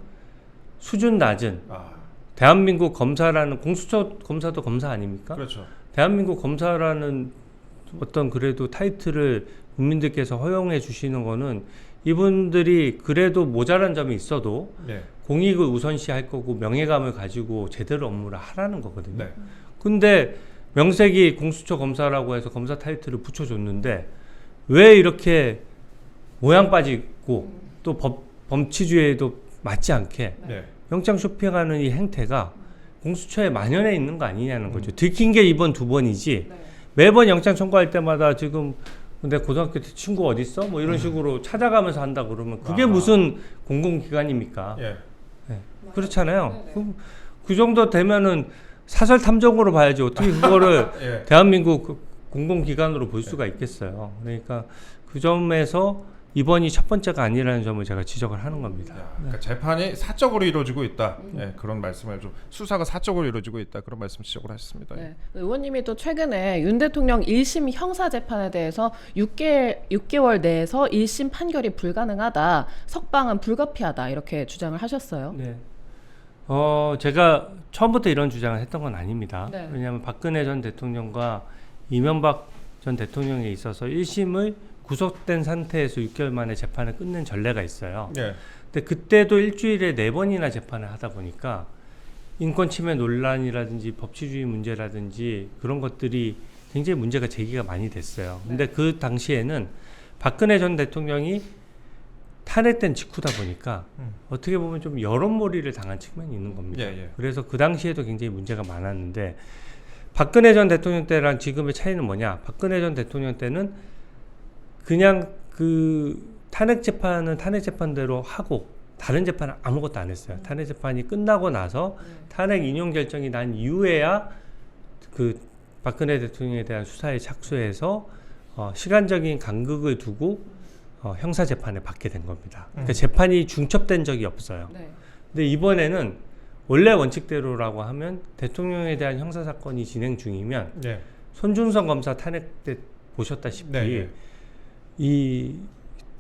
수준 낮은 아, 대한민국 검사라는 공수처 검사도 검사 아닙니까? 그렇죠. 대한민국 검사라는 어떤 그래도 타이틀을 국민들께서 허용해 주시는 거는 이분들이 그래도 모자란 점이 있어도 예. 공익을 우선시할 거고 명예감을 가지고 제대로 업무를 하라는 거거든요. 네. 근데 명색이 공수처 검사라고 해서 검사 타이틀을 붙여줬는데 왜 이렇게 모양 빠지고 또 범치주의에도 맞지 않게 네. 영장 쇼핑하는 이 행태가 공수처에 만연해 있는 거 아니냐는 거죠. 들킨 게 이번 두 번이지 네. 매번 영장 청구할 때마다 지금 내 고등학교 때 친구 어디 있어? 뭐 이런 식으로 찾아가면서 한다 그러면 그게 아하. 무슨 공공기관입니까? 예. 그렇잖아요. 그 정도 되면은 사설 탐정으로 봐야지 어떻게 그거를 예. 대한민국 공공기관으로 볼 수가 있겠어요. 그러니까 그 점에서 이번이 첫 번째가 아니라는 점을 제가 지적을 하는 겁니다. 야, 그러니까 재판이 사적으로 이루어지고 있다. 예, 그런 말씀을 좀 수사가 사적으로 이루어지고 있다. 그런 말씀 지적을 하셨습니다. 네. 의원님이 또 최근에 윤 대통령 1심 형사 재판에 대해서 6개월 내에서 1심 판결이 불가능하다, 석방은 불가피하다 이렇게 주장을 하셨어요. 네. 제가 처음부터 이런 주장을 했던 건 아닙니다. 네. 왜냐하면 박근혜 전 대통령과 이명박 전 대통령에 있어서 1심을 구속된 상태에서 6개월 만에 재판을 끝낸 전례가 있어요. 예. 근데 그때도 일주일에 4번이나 재판을 하다 보니까 인권 침해 논란이라든지 법치주의 문제라든지 그런 것들이 굉장히 문제가 제기가 많이 됐어요. 근데 그 당시에는 박근혜 전 대통령이 탄핵된 직후다 보니까 어떻게 보면 좀 여론몰이를 당한 측면이 있는 겁니다. 예. 그래서 그 당시에도 굉장히 문제가 많았는데 박근혜 전 대통령 때랑 지금의 차이는 뭐냐? 박근혜 전 대통령 때는 그냥 그 탄핵 재판은 탄핵 재판대로 하고 다른 재판은 아무것도 안 했어요. 탄핵 재판이 끝나고 나서 탄핵 인용 결정이 난 이후에야 그 박근혜 대통령에 대한 수사에 착수해서 시간적인 간극을 두고 형사 재판을 받게 된 겁니다. 그러니까 재판이 중첩된 적이 없어요. 네. 근데 이번에는 원래 원칙대로라고 하면 대통령에 대한 형사 사건이 진행 중이면 예. 손준성 검사 탄핵 때 보셨다시피 네. 이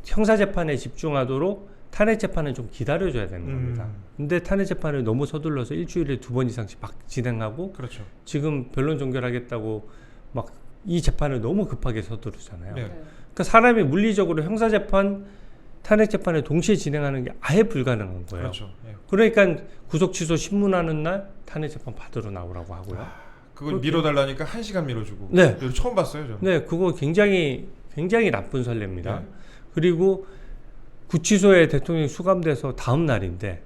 형사 재판에 집중하도록 탄핵 재판은 좀 기다려줘야 되는 겁니다. 근데 탄핵 재판을 너무 서둘러서 일주일에 2번 이상씩 막 진행하고 그렇죠. 지금 변론 종결하겠다고 막 이 재판을 너무 급하게 서두르잖아요. 네. 그러니까 사람이 물리적으로 형사 재판, 탄핵 재판을 동시에 진행하는 게 아예 불가능한 거예요. 그렇죠. 예. 그러니까 구속 취소 신문하는 날 탄핵 재판 받으러 나오라고 하고요. 그걸 그렇게- 밀어달라니까 1시간 밀어주고. 네. 이거 처음 봤어요, 저. 네, 그거 굉장히 나쁜 선례입니다. 네. 그리고 구치소에 대통령이 수감돼서 다음 날인데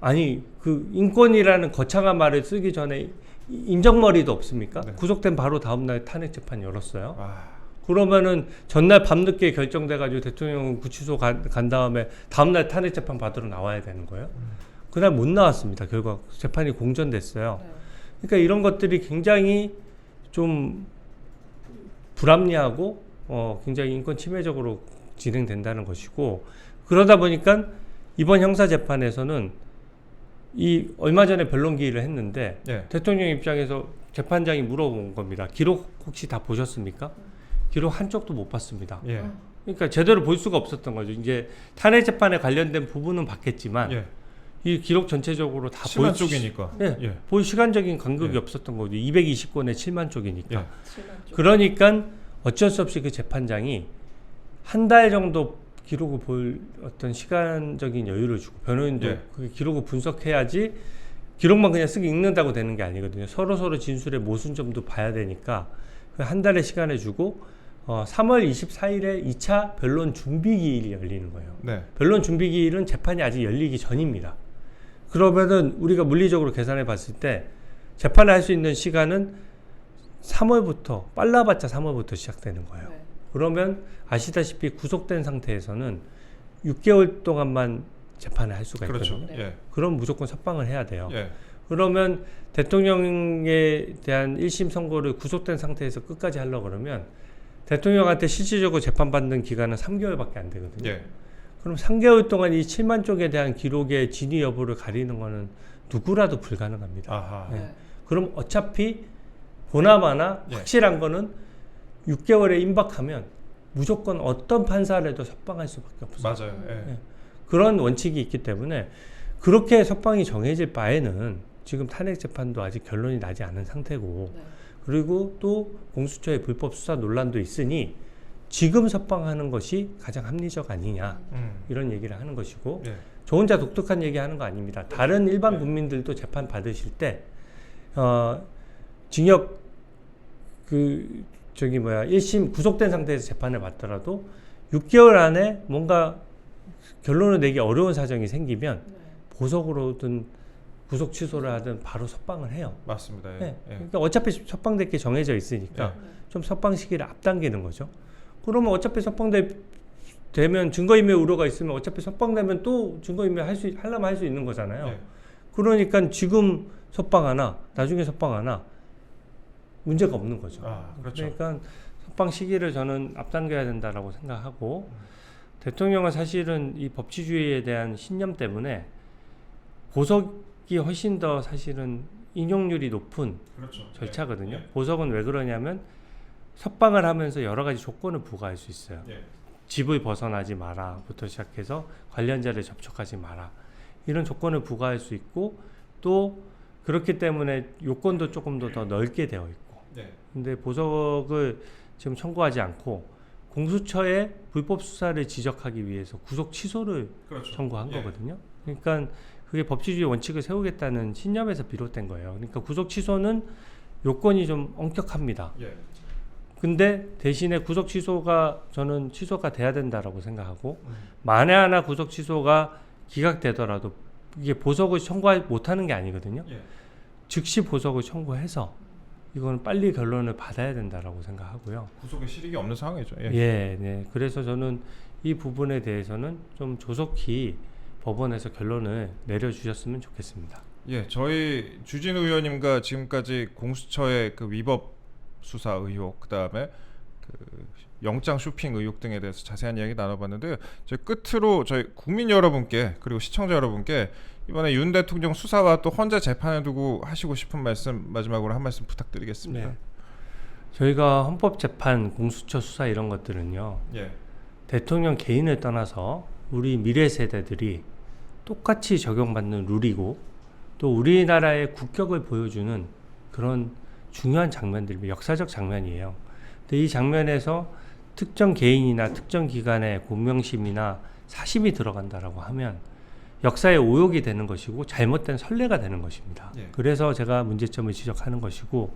아니 그 인권이라는 거창한 말을 쓰기 전에 인정머리도 없습니까? 네. 구속된 바로 다음 날 탄핵 재판 열었어요. 아, 그러면은 전날 밤늦게 결정돼가지고 대통령은 구치소 간 다음에 다음날 탄핵 재판 받으러 나와야 되는 거예요. 그날 못 나왔습니다. 결과 재판이 공전됐어요. 네. 그러니까 이런 것들이 굉장히 좀 불합리하고 굉장히 인권 침해적으로 진행된다는 것이고 그러다 보니까 이번 형사 재판에서는 이 얼마 전에 변론 기일을 했는데 예. 대통령 입장에서 재판장이 물어본 겁니다. 기록 혹시 다 보셨습니까? 기록 한쪽도 못 봤습니다. 예. 그러니까 제대로 볼 수가 없었던 거죠. 이제 탄핵 재판에 관련된 부분은 봤겠지만 예. 이 기록 전체적으로 다 7만 쪽이니까. 예, 예. 볼 시간적인 간극이 예. 없었던 거죠. 220건에 7만 쪽이니까. 예. 그러니까 어쩔 수 없이 그 재판장이 한 달 정도 기록을 볼 어떤 시간적인 여유를 주고 변호인도 예. 그 기록을 분석해야지 기록만 그냥 쓰기 읽는다고 되는 게 아니거든요. 서로 진술의 모순점도 봐야 되니까 한 달의 시간을 주고 3월 24일에 2차 변론 준비 기일이 열리는 거예요. 네. 변론 준비 기일은 재판이 아직 열리기 전입니다. 그러면은 우리가 물리적으로 계산해 봤을 때 재판을 할 수 있는 시간은 3월부터 빨라봤자 3월부터 시작되는 거예요. 네. 그러면 아시다시피 구속된 상태에서는 6개월 동안만 재판을 할 수가 그렇죠. 있거든요. 예. 그럼 무조건 석방을 해야 돼요. 예. 그러면 대통령에 대한 1심 선고를 구속된 상태에서 끝까지 하려고 그러면 대통령한테 실질적으로 재판받는 기간은 3개월밖에 안 되거든요. 예. 그럼 3개월 동안 이 7만 쪽에 대한 기록의 진위 여부를 가리는 거는 누구라도 불가능합니다. 아하. 네. 네. 그럼 어차피 보나마나 예. 확실한 거는 6개월에 임박하면 무조건 어떤 판사라도 석방할 수밖에 없어요. 맞아요. 예. 예. 그런 원칙이 있기 때문에 그렇게 석방이 정해질 바에는 지금 탄핵 재판도 아직 결론이 나지 않은 상태고 네. 그리고 또 공수처의 불법 수사 논란도 있으니 지금 석방하는 것이 가장 합리적 아니냐 이런 얘기를 하는 것이고 예. 저 혼자 독특한 얘기 하는 거 아닙니다. 다른 일반 네. 국민들도 재판 받으실 때 징역 1심 구속된 상태에서 재판을 받더라도 6개월 안에 뭔가 결론을 내기 어려운 사정이 생기면 네. 보석으로든 구속 취소를 하든 바로 석방을 해요. 맞습니다. 예. 네. 예. 그러니까 어차피 석방될 게 정해져 있으니까 좀 석방 시기를 앞당기는 거죠. 그러면 어차피 석방되면 증거인멸 우려가 있으면 어차피 석방되면 또 증거인멸 하려면 할 수 있는 거잖아요. 예. 그러니까 지금 석방하나 나중에 석방하나 문제가 없는 거죠. 아, 그렇죠. 그러니까 석방 시기를 저는 앞당겨야 된다라고 생각하고 대통령은 사실은 이 법치주의에 대한 신념 때문에 보석이 훨씬 더 사실은 인용률이 높은 그렇죠. 절차거든요. 예. 보석은 왜 그러냐면 석방을 하면서 여러 가지 조건을 부과할 수 있어요. 예. 집을 벗어나지 마라부터 시작해서 관련자를 접촉하지 마라 이런 조건을 부과할 수 있고 또 그렇기 때문에 요건도 조금 더 넓게 되어 있고 예. 근데 보석을 지금 청구하지 않고 공수처의 불법 수사를 지적하기 위해서 구속 취소를 그렇죠. 청구한 예. 거거든요. 그러니까 그게 법치주의 원칙을 세우겠다는 신념에서 비롯된 거예요. 그러니까 구속 취소는 요건이 좀 엄격합니다. 예. 근데 대신에 구속 취소가 저는 취소가 돼야 된다라고 생각하고 만에 하나 구속 취소가 기각되더라도 이게 보석을 청구 못하는 게 아니거든요. 예. 즉시 보석을 청구해서 이거는 빨리 결론을 받아야 된다라고 생각하고요. 구속의 실익이 없는 상황이죠. 예. 예, 네. 그래서 저는 이 부분에 대해서는 좀 조속히 법원에서 결론을 내려주셨으면 좋겠습니다. 예, 저희 주진우 의원님과 지금까지 공수처의 그 위법 수사 의혹, 그다음에 그 영장 쇼핑 의혹 등에 대해서 자세한 이야기 나눠봤는데요. 저희 끝으로 저희 국민 여러분께 그리고 시청자 여러분께 이번에 윤 대통령 수사와 또 헌재 재판을 두고 하시고 싶은 말씀 마지막으로 한 말씀 부탁드리겠습니다. 네. 저희가 헌법재판, 공수처 수사 이런 것들은요. 예, 대통령 개인을 떠나서 우리 미래 세대들이 똑같이 적용받는 룰이고 또 우리나라의 국격을 보여주는 그런 중요한 장면들, 역사적 장면이에요. 근데 이 장면에서 특정 개인이나 특정 기관의 공명심이나 사심이 들어간다라고 하면 역사의 오욕이 되는 것이고 잘못된 선례가 되는 것입니다. 예. 그래서 제가 문제점을 지적하는 것이고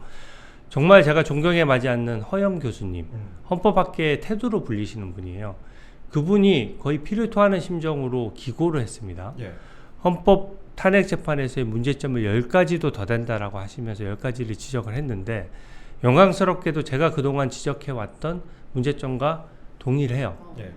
정말 제가 존경에 맞지 않는 허영 교수님, 헌법학계의 태도로 불리시는 분이에요. 그분이 거의 피를 토하는 심정으로 기고를 했습니다. 예, 헌법 탄핵 재판에서의 문제점을 10가지도 더 된다라고 하시면서 10가지를 지적을 했는데 영광스럽게도 제가 그동안 지적해왔던 문제점과 동일해요. 예,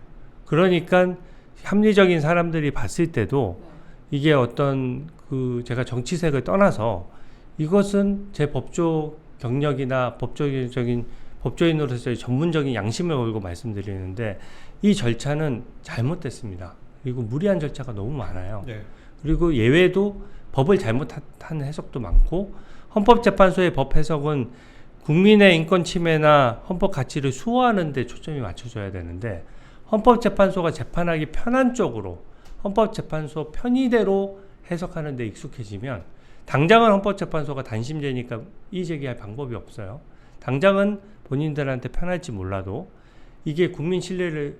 그러니까 합리적인 사람들이 봤을 때도 이게 어떤 그 제가 정치색을 떠나서 이것은 제 법조 경력이나 법적인 법조인으로서의 전문적인 양심을 걸고 말씀드리는데 이 절차는 잘못됐습니다. 그리고 무리한 절차가 너무 많아요. 예, 그리고 예외도 법을 잘못한 해석도 많고 헌법재판소의 법 해석은 국민의 인권 침해나 헌법 가치를 수호하는 데 초점이 맞춰져야 되는데 헌법재판소가 재판하기 편한 쪽으로 헌법재판소 편의대로 해석하는 데 익숙해지면 당장은 헌법재판소가 단심제니까 이의제기할 방법이 없어요. 당장은 본인들한테 편할지 몰라도 이게 국민 신뢰를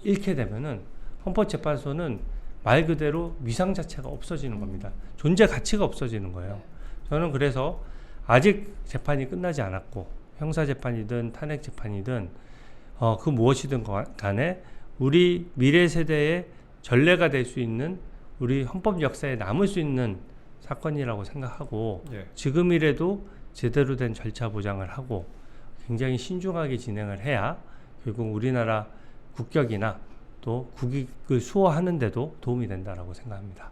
잃게 되면은 헌법재판소는 말 그대로 위상 자체가 없어지는 겁니다. 존재 가치가 없어지는 거예요. 저는 그래서 아직 재판이 끝나지 않았고 형사재판이든 탄핵재판이든 그 무엇이든 간에 우리 미래 세대의 전례가 될 수 있는 우리 헌법 역사에 남을 수 있는 사건이라고 생각하고 예. 지금이라도 제대로 된 절차 보장을 하고 굉장히 신중하게 진행을 해야 결국 우리나라 국격이나 또 국익을 수호하는 데도 도움이 된다라고 생각합니다.